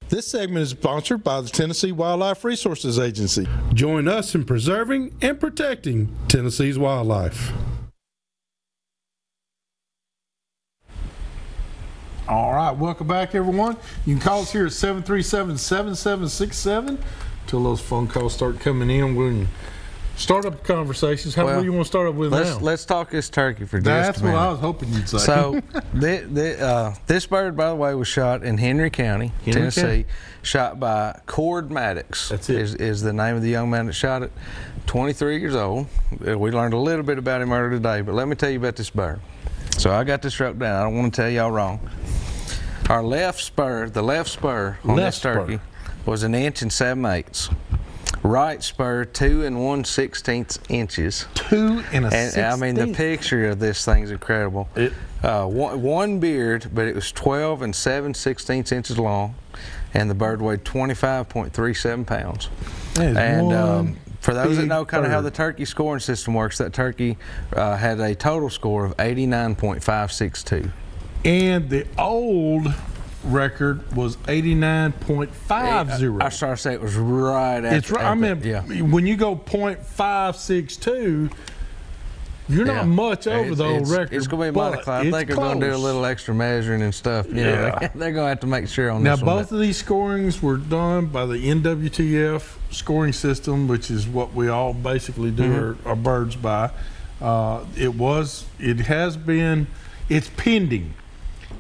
This segment is sponsored by the Tennessee Wildlife Resources Agency. Join us in preserving and protecting Tennessee's wildlife. All right, welcome back, everyone. You can call us here at 737-7767 until those phone calls start coming in. We can start up conversations. How do you want to start up with now? Let's talk this turkey for just That's a minute. what I was hoping you'd say. So, this bird, by the way, was shot in Henry County, Tennessee, shot by Cord Maddox. That's it. Is the name of the young man that shot it. 23 years old. We learned a little bit about him earlier today, but let me tell you about this bird. So I got this wrote down. I don't want to tell y'all wrong. Our left spur, the left spur on this turkey was 1 7/8 inches. Right spur 2 1/16 inches. 2 1/16. I mean, the picture of this thing is incredible. One beard, but it was 12 7/16 inches long, and the bird weighed 25.37 pounds. And for those that know kind of how the turkey scoring system works, that turkey had a total score of 89.562. And the old record was 89.50. I started to say it was right at. It's right. I mean, when you go .562, you're not much over the old record. It's going to be mighty close. I think they're going to do a little extra measuring and stuff. You know, they're going to have to make sure on this one. Now, both of these scorings were done by the NWTF scoring system, which is what we all basically do our birds by. It's pending.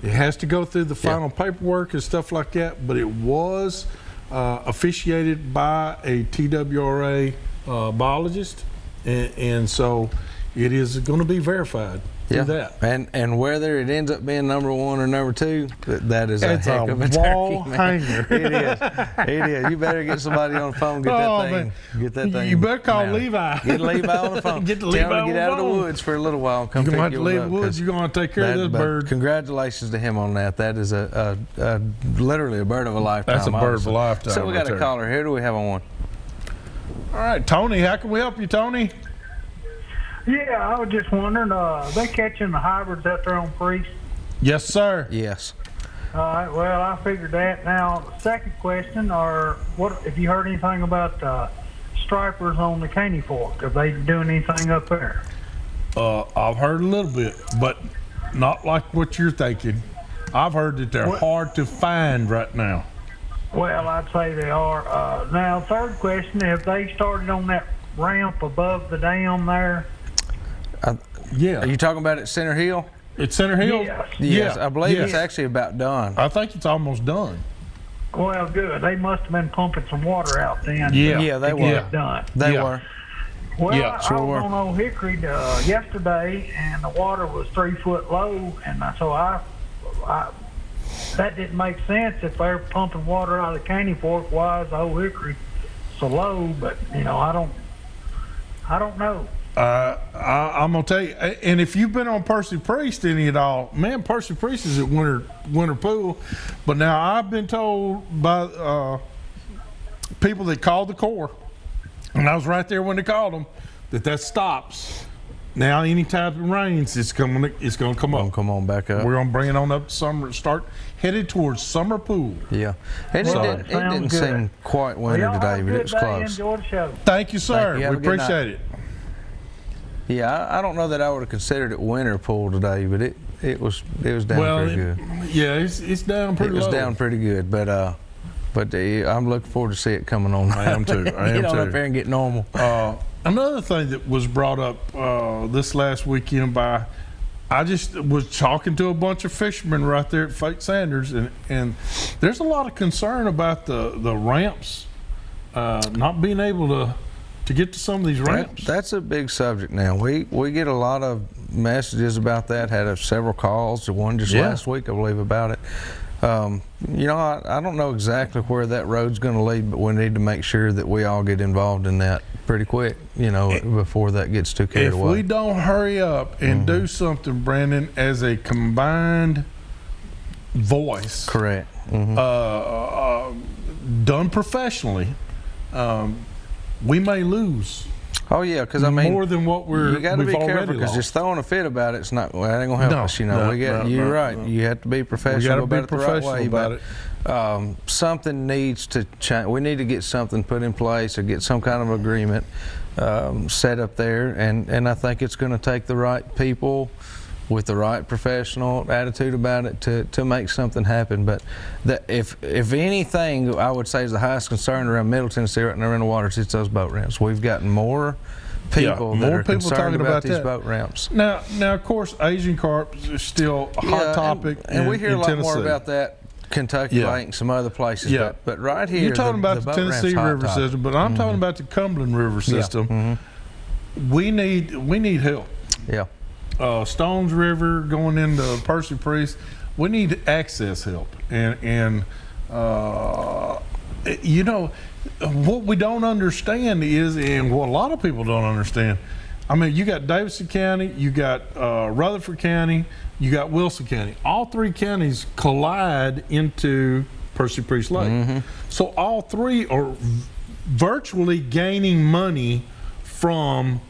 It has to go through the final paperwork and stuff like that, but it was officiated by a TWRA biologist, and so it is going to be verified through that. And whether it ends up being number 1 or number 2, that is a heck of a wall turkey, hanger. It is. It is. You better get somebody on the phone and get that thing. Get that thing. You better call mounted. Levi. Get Levi on the phone. Get Levi Tell him to get out of the woods for a little while. Come you're going pick to have to you leave the up, woods. You're going to take care of this bird. Congratulations to him on that. That is literally a bird of a lifetime. That's a bird of a lifetime. So we got a caller here. Do we have one? All right, Tony. How can we help you, Tony? Yeah, I was just wondering, they catching the hybrids out there on Priest? Yes, sir. Yes. All right, well, I figured that. Now, second question, what if you heard anything about stripers on the Caney Fork? Are they doing anything up there? I've heard a little bit, but not like what you're thinking. I've heard that they're hard to find right now. Well, I'd say they are. Now, third question, have they started on that ramp above the dam there? Yeah. Are you talking about at Center Hill? At Center Hill? Yes. I believe it's actually about done. I think it's almost done. Well, good. They must have been pumping some water out then. Yeah, they were. Done. They were. Well, I was on Old Hickory yesterday, and the water was 3 foot low, and so that didn't make sense if they were pumping water out of the Caney Fork. Why is Old Hickory so low? But I don't know. I'm gonna tell you, and if you've been on Percy Priest any at all, man, Percy Priest is at Winter Pool. But now I've been told by people that called the Corps, and I was right there when they called them, that stops. Now, anytime it rains, it's gonna come up. Come on back up. We're gonna bring it on up to summer. Start headed towards summer pool. Yeah, it didn't seem quite winter today, but it was close. Enjoy the show. Thank you, sir. We appreciate it. Yeah, I don't know that I would have considered it winter pool today, but it was down pretty good. Yeah, it's down pretty low. It was down pretty good, but I'm looking forward to see it coming on. I am too. Get on up there and get normal. Another thing that was brought up this last weekend I just was talking to a bunch of fishermen right there at Fake Sanders, and there's a lot of concern about the ramps not being able to get to some of these ramps. That's a big subject now. We get a lot of messages about that. Had several calls, one just last week, I believe, about it. I don't know exactly where that road's going to lead, but we need to make sure that we all get involved in that pretty quick, before that gets too carried away. If we don't hurry up and do something, Brandon, as a combined voice, correct, done professionally, we may lose. Oh yeah, because I mean, more than what you got to be careful, because just throwing a fit about it's not. Well, that ain't gonna help us. You're right. You have to be professional about it the right way. something needs to change. We need to get something put in place or get some kind of agreement set up there, and I think it's going to take the right people with the right professional attitude about it to make something happen. But if anything, I would say is the highest concern around Middle Tennessee right now in the waters, it's those boat ramps. We've gotten more people that are concerned about these boat ramps. Now, of course, Asian carp is still a hot topic, and we hear a lot Tennessee. More about that Kentucky Lake and some other places. Yeah. But right here, you're talking about the Tennessee River system, but I'm talking about the Cumberland River system. We need help. Yeah. Stones River going into Percy Priest, we need access help, and you know what we don't understand is, and what a lot of people don't understand. I mean, you got Davidson County, you got Rutherford County, you got Wilson County. All three counties collide into Percy Priest Lake, so all three are virtually gaining money from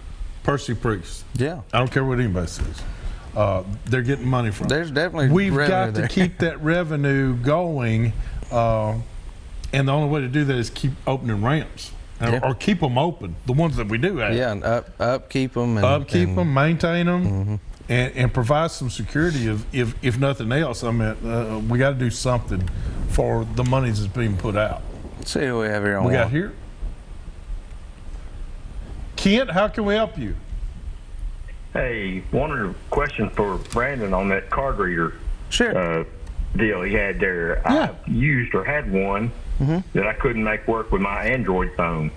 Percy Priest. Yeah, I don't care what anybody says. They're getting money from. There's definitely we've got to keep that revenue going, and the only way to do that is keep opening ramps, or keep them open. The ones that we do have. Yeah, and upkeep them, them, maintain them, and provide some security. If nothing else, I mean, we got to do something for the money that's being put out. Let's see who we have here on. We got here. Kent, how can we help you? Hey, one question for Brandon on that card reader deal he had there. Yeah. I used or had one that I couldn't make work with my Android phone.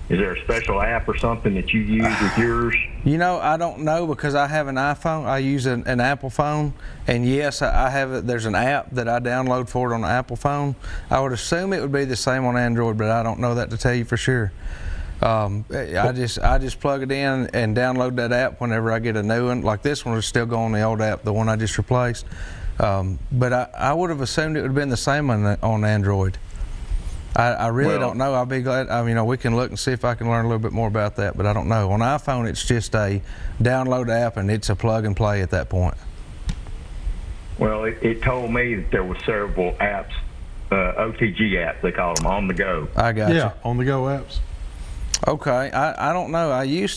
Is there a special app or something that you use with yours? You know, I don't know, because I have an iPhone. I use an Apple phone, and yes, I have it. There's an app that I download for it on the Apple phone. I would assume it would be the same on Android, but I don't know that to tell you for sure. I just plug it in and download that app whenever I get a new one. Like this one is still going on the old app, the one I just replaced. But I would have assumed it would have been the same on Android. I really don't know. I'll be glad. I mean, we can look and see if I can learn a little bit more about that, but I don't know. On iPhone, it's just a download app, and it's a plug and play at that point. Well, it told me that there were several apps, OTG apps, they call them, on the go. I got you. Yeah, on the go apps. Okay, I don't know. I'm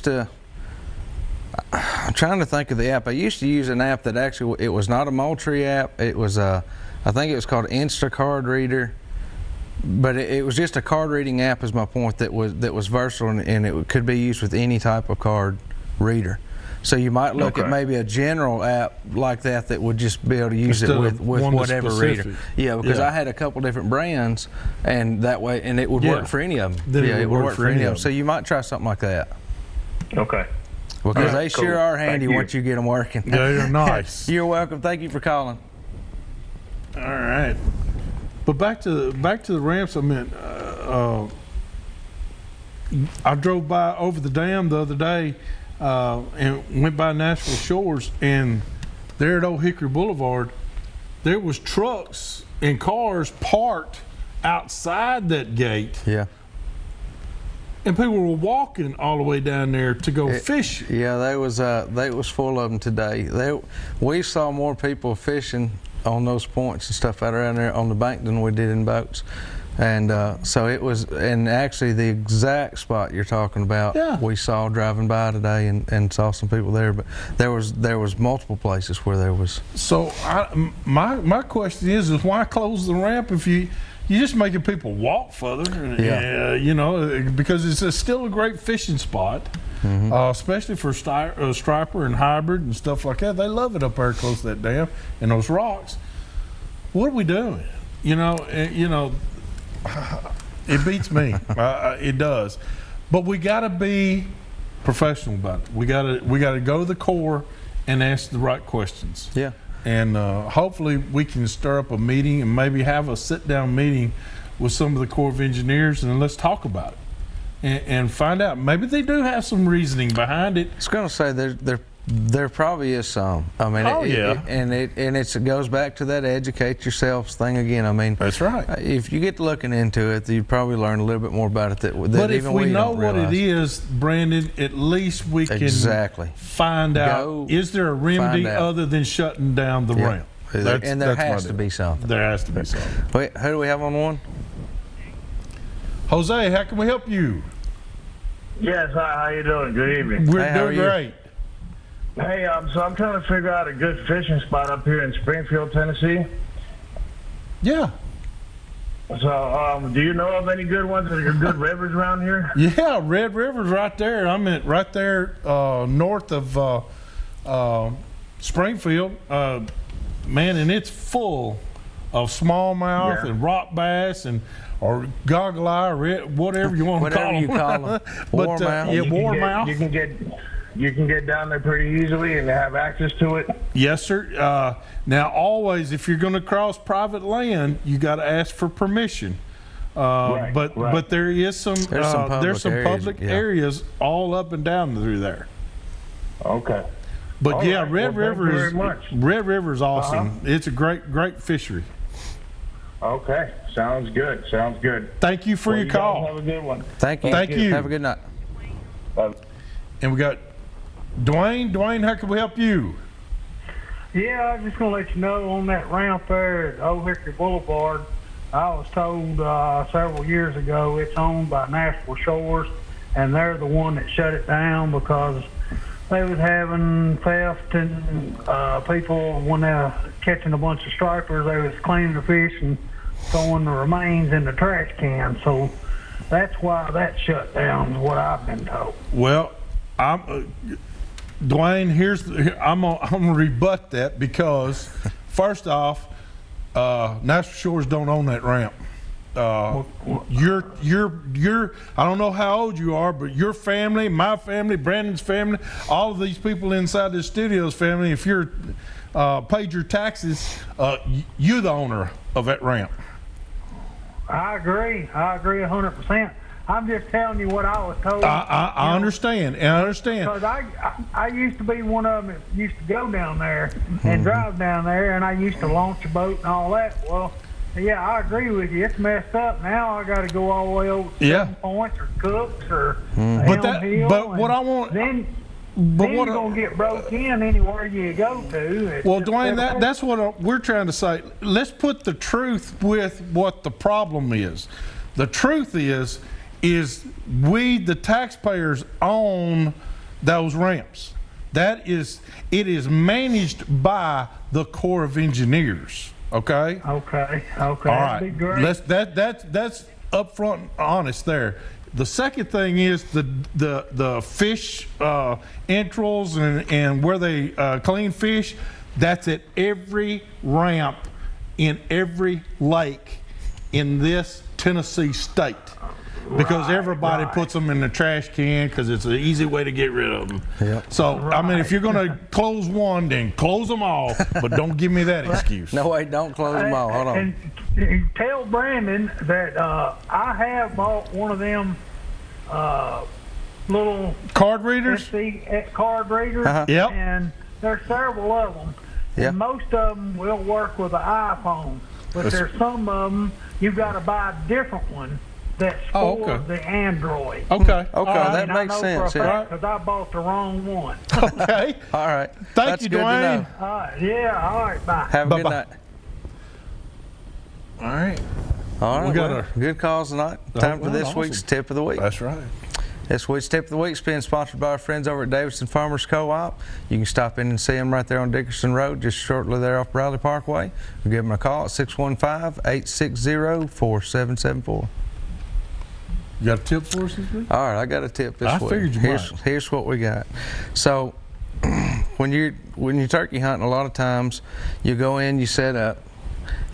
trying to think of the app. I used to use an app that actually, it was not a Moultrie app. It was I think it was called Instacard Reader, but it was just a card reading app, is my point, that was versatile, and it could be used with any type of card reader. So you might look at maybe a general app like that would just be able to use it with whatever reader. Yeah, because I had a couple different brands, and that way, and it would work for any of them. It would work for any of them. So you might try something like that. Okay. Because they sure are handy once you get them working. They're nice. You're welcome. Thank you for calling. All right. But back to the ramps. I mean, I drove by over the dam the other day. And went by Nashville Shores, and there at Old Hickory Boulevard, there was trucks and cars parked outside that gate. Yeah. And people were walking all the way down there to go fishing. Yeah, they was full of them today. We saw more people fishing on those points and stuff out around there on the bank than we did in boats. And so it was, and actually the exact spot you're talking about, we saw driving by today and saw some people there. But there was multiple places where there was. So my question is why close the ramp if you're just making people walk further? You know, because it's still a great fishing spot, especially for striper and hybrid and stuff like that. They love it up there close to that dam and those rocks. What are we doing? You know. It beats me. It does, but we got to be professional about it. We got to go to the core and ask the right questions. Yeah. And hopefully we can stir up a meeting and maybe have a sit-down meeting with some of the Corps of Engineers, and let's talk about it and find out. Maybe they do have some reasoning behind it. I was going to say there probably is some. I mean, it goes back to that educate yourselves thing again. I mean, that's right. If you get looking into it, you'd probably learn a little bit more about it. But if we know what it is, Brandon, at least we can find out. Is there a remedy other than shutting down the ramp? And there has to be something. There has to be something. Wait, who do we have on one? Jose, how can we help you? Yes, hi, how you doing? Good evening. We're Hey, how doing are you? great. Hey, so I'm trying to figure out a good fishing spot up here in Springfield, Tennessee. Yeah. So, do you know of any good ones? Are there good rivers around here? Yeah, Red River's right there. right there north of Springfield. Man, and it's full of smallmouth and rock bass or goggle eye, or whatever you want to call them. Whatever you call them. But yeah, warmouth. You can get down there pretty easily and have access to it. Yes, sir. Now, always, if you're going to cross private land, you got to ask for permission. But there is some there's some public areas all up and down through there. Okay. But All yeah, right. Red Well, thank you very River much. Red River's awesome. It's a great fishery. Okay, sounds good. Sounds good. Thank you for Well, your you guys call. have a good one. Thank you. Thank you. Have a good night. Bye. And we got Dwayne. Dwayne, how can we help you? Yeah, I was just going to let you know on that ramp there at Old Hickory Boulevard, I was told several years ago it's owned by National Shores, and they're the one that shut it down because they was having theft and people, when they were catching a bunch of stripers, they was cleaning the fish and throwing the remains in the trash can. So that's why that shut down, is what I've been told. Well, Dwayne, I'm gonna rebut that because first off, National Shores don't own that ramp. You're I don't know how old you are, but your family, my family, Brandon's family, all of these people inside the studio's family, if you're paid your taxes, you're the owner of that ramp. I agree 100%. I'm just telling you what I was told. I understand, and I understand. Because I used to be one of them that used to go down there and drive down there, and I used to launch a boat and all that. Well, yeah, I agree with you. It's messed up now. I got to go all the way over to 7 Points or Cooks or Elm Hill. But what I want, then but you're what going to get broke in anywhere you go to. Well, Dwayne, that's what we're trying to say. Let's put the truth with what the problem is. The truth is we, the taxpayers, own those ramps. It is managed by the Corps of Engineers. Okay. Okay. All right. That'd be great. That's upfront and honest there. The second thing is the fish entrails and where they clean fish. That's at every ramp in every lake in this Tennessee state. Because everybody puts them in the trash can because it's an easy way to get rid of them. Yep. So, I mean, if you're going to close one, then close them all, but don't give me that excuse. No, wait, don't close them all. Hold on. And tell Brandon that I have bought one of them little Card readers? card readers, Yep. and there's several of them. Yeah. And most of them will work with an iPhone, but there's some of them you've got to buy a different one that's for the Android. Okay. Okay, that And makes I know sense. for a Yeah. fact because I bought the wrong one. Okay. All right. Thank That's you, good to Dwayne. know. Yeah, all right, bye. Have a good Bye-bye. night. All right. All right. We got well, good calls tonight. Time for this week's tip of the week. That's right. This week's tip of the week is being sponsored by our friends over at Davidson Farmers Co-op. You can stop in and see them right there on Dickerson Road, just shortly there off Bradley Parkway. Or give them a call at 615-860-4774. You got a tip for us this week? All right, I got a tip this I week. figured you might. Here's what we got. So when you're turkey hunting, a lot of times you go in, you set up.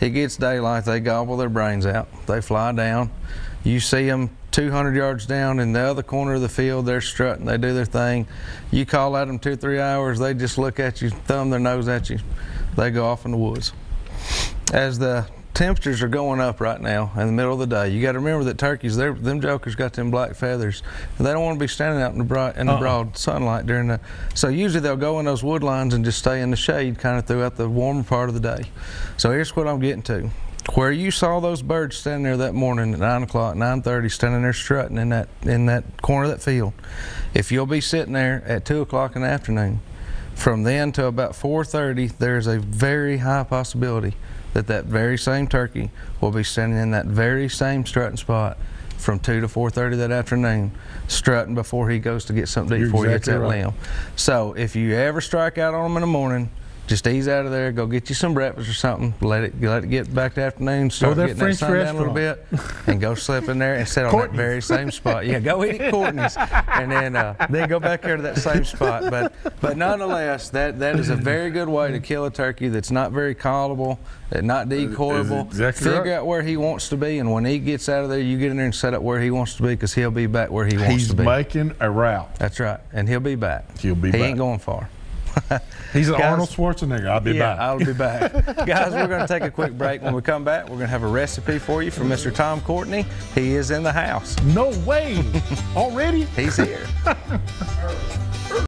It gets daylight, they gobble their brains out. They fly down. You see them 200 yards down in the other corner of the field. They're strutting, they do their thing. You call at them 2 or 3 hours, they just look at you, thumb their nose at you. They go off in the woods. As the temperatures are going up right now in the middle of the day, you got to remember that turkeys, them jokers got them black feathers, and they don't want to be standing out in the broad sunlight during the. So usually they'll go in those wood lines and just stay in the shade kind of throughout the warmer part of the day. So here's what I'm getting to. Where you saw those birds standing there that morning at 9 o'clock, 9:30, standing there strutting in that corner of that field, if you'll be sitting there at 2 o'clock in the afternoon, From then to about 4:30, there's a very high possibility that that very same turkey will be standing in that very same strutting spot from 2 to 4:30 that afternoon, strutting before he goes to get something to eat before he hits that limb. So if you ever strike out on him in the morning, just ease out of there, go get you some breakfast or something, let it get back to afternoon, start getting that sun down a little bit, and go slip in there and sit on that very same spot. Yeah, go eat at Courtney's, and then go back there to that same spot. But nonetheless, that is a very good way to kill a turkey that's not very callable, not decoyable. Exactly Figure right. out where he wants to be, and when he gets out of there, you get in there and set up where he wants to be, because he'll be back where he wants to be. He's making a route. That's right, and he'll be back. He'll be back. He ain't going far. He's an Guys, Arnold Schwarzenegger. I'll be back. I'll be back. Guys, we're going to take a quick break. When we come back, we're going to have a recipe for you from Mr. Tom Courtney. He is in the house. No way. Already? He's here.